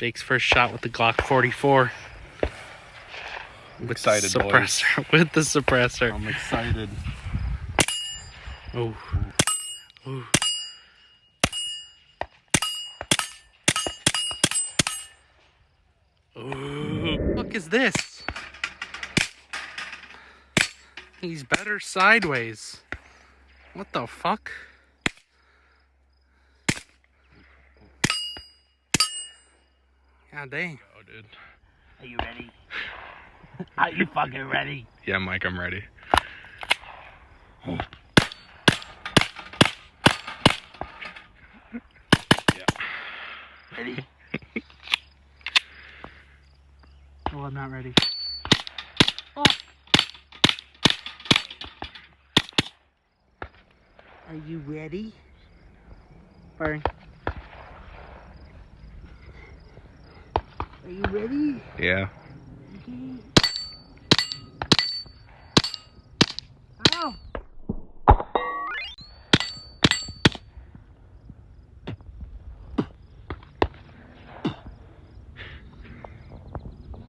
Jake's first shot with the Glock 44. I'm excited, suppressor, boys. With the suppressor. I'm excited. Oh. Ooh. Ooh. What the fuck is this? He's better sideways. What the fuck? God dang. Oh, dude. Are you ready? Are you fucking ready? Yeah, Mike, I'm ready. Ready? Oh, I'm not ready. Oh. Are you ready? Burn. Are you ready? Yeah.